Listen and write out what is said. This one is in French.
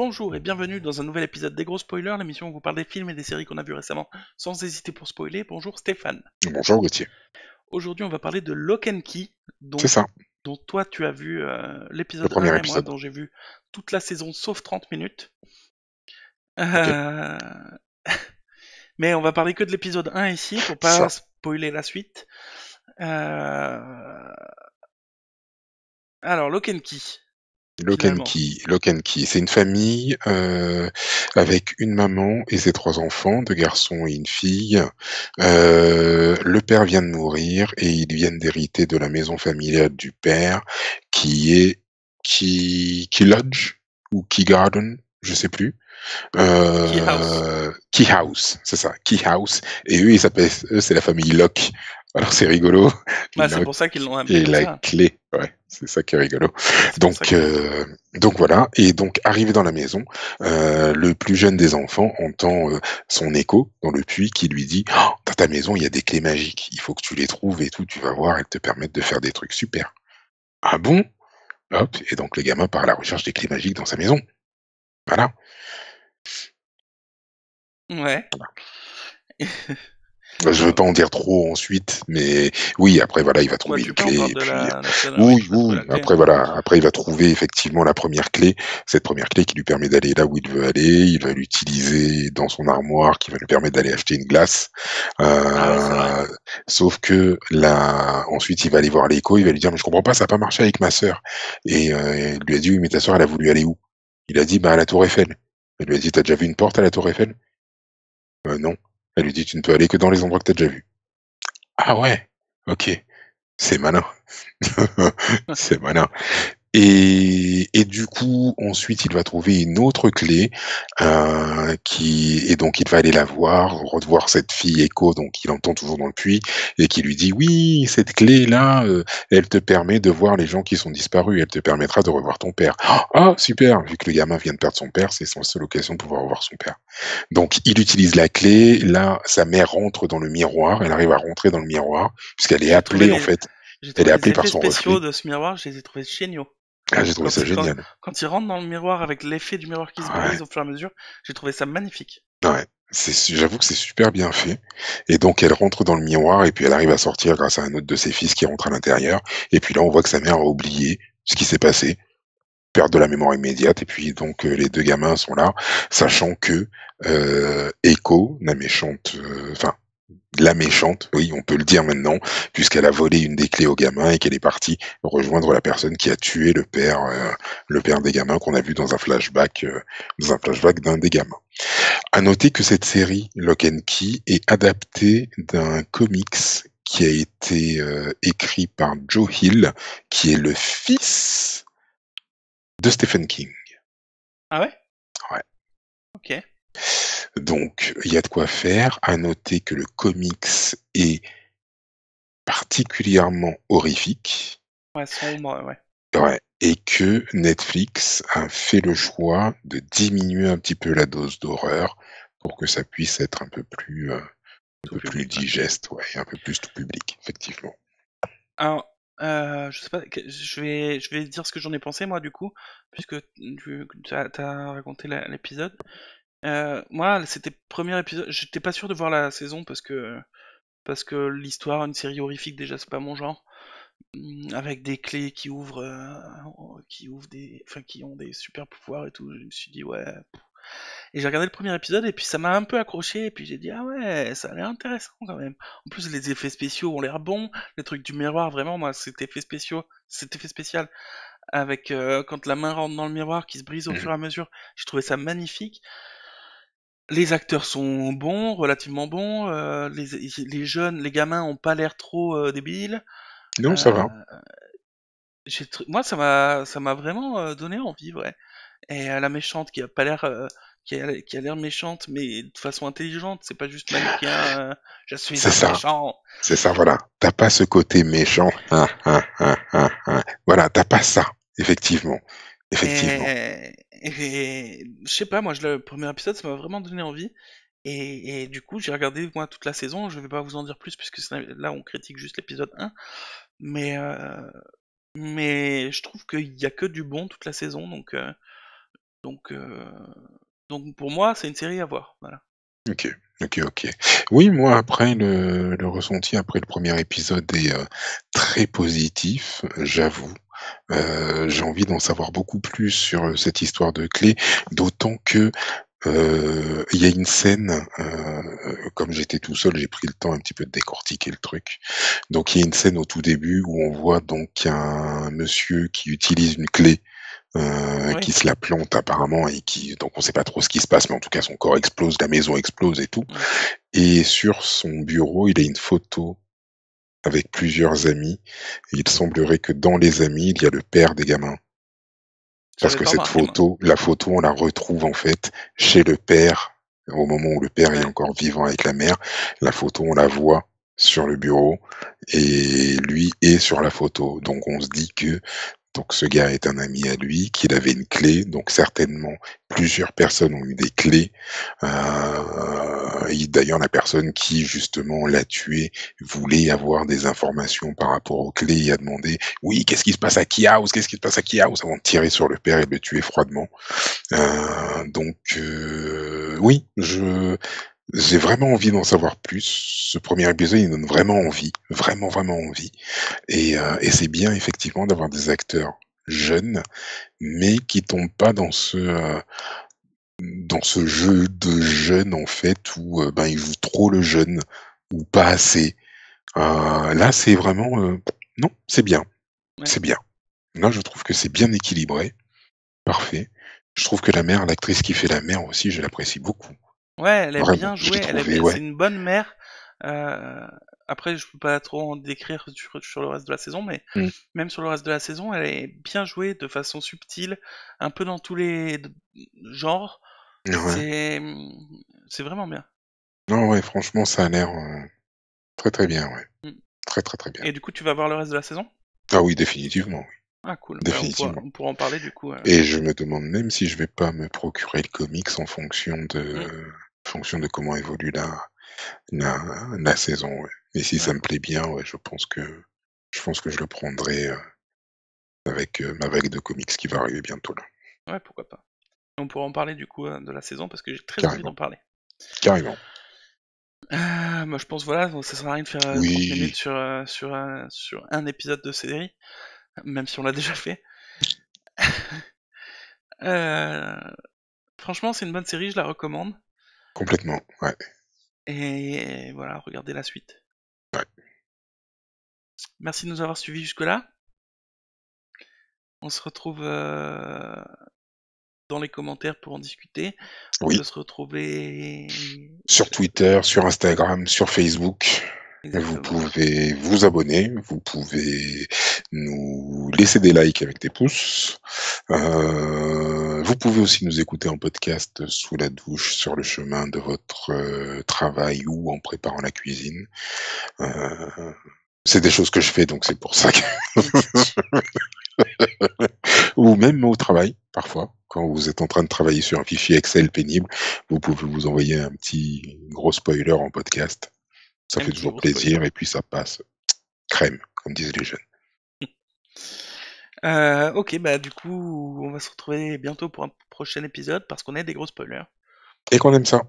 Bonjour et bienvenue dans un nouvel épisode des Gros Spoilers, l'émission où vous parle des films et des séries qu'on a vus récemment sans hésiter pour spoiler. Bonjour Stéphane. Bonjour Gauthier. Aujourd'hui on va parler de Lock and Key, C'est ça, dont toi tu as vu le l'épisode premier 1 et moi épisode. dont j'ai vu toute la saison sauf 30 minutes. Ok. Euh, Mais on va parler que de l'épisode 1 ici pour pas Ça. spoiler la suite. Euh, Alors Lock and Key, finalement. Lock and Key, c'est une famille avec une maman et ses trois enfants, deux garçons et une fille. Le père vient de mourir et ils viennent d'hériter de la maison familiale du père, qui est Key Lodge ou Key Garden, je sais plus. Key House. Key House, c'est ça, Key House. Et eux, c'est la famille Locke. Alors c'est rigolo, Bah, c'est Locke pour ça qu'ils l'ont appelé et comme la ça. clé. Ouais, c'est ça qui est rigolo. C'est pour ça Donc, qu'ils l'ont. voilà. Et donc, arrivé dans la maison, le plus jeune des enfants entend son écho dans le puits qui lui dit: «Oh, dans ta maison, il y a des clés magiques. Il faut que tu les trouves et tout. Tu vas voir, elles te permettent de faire des trucs super.» «Ah bon?» Hop, et donc le gamin part à la recherche des clés magiques dans sa maison. Voilà. Ouais. Bah, je veux Euh, pas en dire trop ensuite, mais oui, après voilà, il va Bah trouver une tu peux, on clé parle et de puis la scène où oui, il va trouver oui, la oui, clé. après voilà, après il va trouver effectivement la première clé, cette première clé qui lui permet d'aller là où il veut aller. Il va l'utiliser dans son armoire qui va lui permettre d'aller acheter une glace. Ah oui, c'est vrai. Heu, Sauf que là ensuite il va aller voir l'écho, il va lui dire: «Mais je comprends pas, ça a pas marché avec ma sœur.» Et il lui a dit: «Oui, mais ta sœur, elle a voulu aller où?» Il a dit: «Bah, à la tour Eiffel.» Elle lui a dit: «Tu as déjà vu une porte à la tour Eiffel?» Non.» Elle lui dit: «Tu ne peux aller que dans les endroits que tu as déjà vus.» Ah ouais, OK, c'est malin. C'est malin. Et du coup, ensuite, il va trouver une autre clé, qui et donc il va aller la voir, revoir cette fille Echo, donc qu'il entend toujours dans le puits et qui lui dit: «Oui, cette clé-là, elle te permet de voir les gens qui sont disparus, elle te permettra de revoir ton père.» «Ah super!» Vu que le gamin vient de perdre son père, c'est son seule occasion de pouvoir revoir son père. Donc il utilise la clé, là, sa mère rentre dans le miroir, elle arrive à rentrer dans le miroir, puisqu'elle est J'ai trouvé appelée en les, fait, j'ai elle est trouvé les appelée par effets son spéciaux reflet. de ce miroir, je les ai trouvés géniaux. Ah, j'ai trouvé ça Quand, génial. quand il rentre dans le miroir avec l'effet du miroir qui se Ouais, brise au fur et à mesure, j'ai trouvé ça magnifique. ouais, j'avoue que c'est super bien fait et donc elle rentre dans le miroir et puis elle arrive à sortir grâce à un autre de ses fils qui rentre à l'intérieur et puis là, on voit que sa mère a oublié ce qui s'est passé, perte de la mémoire immédiate et puis donc les 2 gamins sont là, sachant que, Echo, la méchante, enfin la méchante, oui, on peut le dire maintenant, puisqu'elle a volé une des clés aux gamins et qu'elle est partie rejoindre la personne qui a tué le père des gamins qu'on a vu dans un flashback d'un des gamins. À noter que cette série, Lock and Key, est adaptée d'un comics qui a été écrit par Joe Hill, qui est le fils de Stephen King. Ah ouais? Ouais. Ok. Donc, il y a de quoi faire. À noter que le comics est particulièrement horrifique. Ouais, sombre, ouais. Ouais, et que Netflix a fait le choix de diminuer un petit peu la dose d'horreur pour que ça puisse être un Tout peu plus public, ouais. digeste, ouais, un peu plus tout public, effectivement. Alors, je sais pas, je vais dire ce que j'en ai pensé moi du coup, puisque tu as raconté l'épisode. Moi, c'était le premier épisode, j'étais pas sûr de voir la saison parce que l'histoire, une série horrifique déjà, c'est pas mon genre. Avec des clés qui ouvrent enfin qui ont des super pouvoirs et tout. Je me suis dit ouais. Et j'ai regardé le premier épisode et puis ça m'a un peu accroché et puis j'ai dit ah ouais, ça a l'air intéressant quand même. En plus les effets spéciaux ont l'air bons, les trucs du miroir vraiment moi cet effet spécial avec quand la main rentre dans le miroir qui se brise au Mmh. fur et à mesure, j'ai trouvé ça magnifique. Les acteurs sont bons, relativement bons, les jeunes, les gamins ont pas l'air trop débiles. Non, ça va. Euh, Moi, ça m'a vraiment donné envie, ouais. Et la méchante qui a pas l'air, qui a l'air méchante, mais de façon intelligente. C'est pas juste manichéen. Je suis C'est un ça, méchant. c'est ça, voilà. T'as pas ce côté méchant, Voilà, t'as pas ça, effectivement, effectivement. Et je sais pas, moi, le premier épisode, ça m'a vraiment donné envie. Et du coup, j'ai regardé moi toute la saison. Je vais pas vous en dire plus puisque là, on critique juste l'épisode 1. Mais je trouve qu'il y a que du bon toute la saison, donc. Donc, euh, donc pour moi, c'est une série à voir. Voilà. OK, OK. Oui, moi, après le ressenti après le premier épisode est, très positif, j'avoue. J'ai envie d'en savoir beaucoup plus sur, cette histoire de clé, d'autant que, il y a une scène, comme j'étais tout seul, j'ai pris le temps un petit peu de décortiquer le truc. Donc il y a une scène au tout début où on voit donc un monsieur qui utilise une clé, Oui, qui se la plante apparemment et qui donc on sait pas trop ce qui se passe, mais en tout cas son corps explose, la maison explose et tout. oui. Et sur son bureau, il a une photo avec plusieurs amis. Et il semblerait que dans les amis, il y a le père des gamins. Parce J'avais que pas cette remarqué, moi. photo, la photo, on la retrouve en fait chez le père, au moment où le père est Ouais, encore vivant avec la mère. La photo, on la voit sur le bureau et lui est sur la photo. Donc on se dit que donc ce gars est un ami à lui, qu'il avait une clé, donc certainement plusieurs personnes ont eu des clés. Et d'ailleurs la personne qui justement l'a tué voulait avoir des informations par rapport aux clés et a demandé: «Oui, qu'est-ce qui se passe à Key House? Qu'est-ce qui se passe à Key House?» avant de tirer sur le père et de le tuer froidement. Oui, je j'ai vraiment envie d'en savoir plus. Ce premier épisode, il donne vraiment envie, vraiment, vraiment envie. Et c'est bien effectivement d'avoir des acteurs jeunes, mais qui tombent pas dans ce jeu de jeunes en fait où, ben, ils jouent trop le jeune ou pas assez. Là, c'est vraiment, non, ouais. c'est bien. Là, je trouve que c'est bien équilibré, parfait. Je trouve que la mère, l'actrice qui fait la mère aussi, je l'apprécie beaucoup. Ouais, elle a Vraiment, bien je joué, l'ai elle a trouvée, bien... c'est ouais. une bonne mère. Après, je peux pas trop en décrire sur le reste de la saison, mais Mmh. même sur le reste de la saison, elle est bien jouée de façon subtile, un peu dans tous les genres. Ouais. C'est c'est vraiment bien. Non, ouais, franchement, ça a l'air, très, très bien, ouais. Mm. Très, très, très bien. Et du coup, tu vas voir le reste de la saison? Ah oui, définitivement, oui, Ah cool, bah définitivement. on pourra en parler du coup. Et je me demande même si je vais pas me procurer le comics Mm. en fonction de comment évolue la la saison, ouais. Et si ça Ouais, me plaît bien, ouais, je pense que je le prendrai, avec, ma vague de comics qui va arriver bientôt là. ouais, pourquoi pas. On pourra en parler du coup de la saison parce que j'ai très envie Carrément, d'en parler. carrément. Moi je pense voilà, ça sert à rien de faire 30 minutes Oui, sur un épisode de série, même si on l'a déjà fait. Euh, Franchement, c'est une bonne série, je la recommande. complètement, ouais, Et voilà, regardez la suite. ouais. Merci de nous avoir suivis jusque-là. On se retrouve dans les commentaires pour en discuter. On peut Oui, se retrouver sur Twitter, sur Instagram, sur Facebook. Vous exactement. pouvez vous abonner, vous pouvez nous laisser des likes avec des pouces. Vous pouvez aussi nous écouter en podcast sous la douche, sur le chemin de votre, travail ou en préparant la cuisine. Heu, c'est des choses que je fais, donc c'est pour ça que Mm. ou même au travail, parfois. Quand vous êtes en train de travailler sur un fichier Excel pénible, vous pouvez vous envoyer un petit gros spoiler en podcast. Ça Un fait petit toujours gros spoiler. plaisir et puis ça passe crème, comme disent les jeunes. Ok, bah du coup, on va se retrouver bientôt pour un prochain épisode parce qu'on est des gros spoilers. Et qu'on aime ça.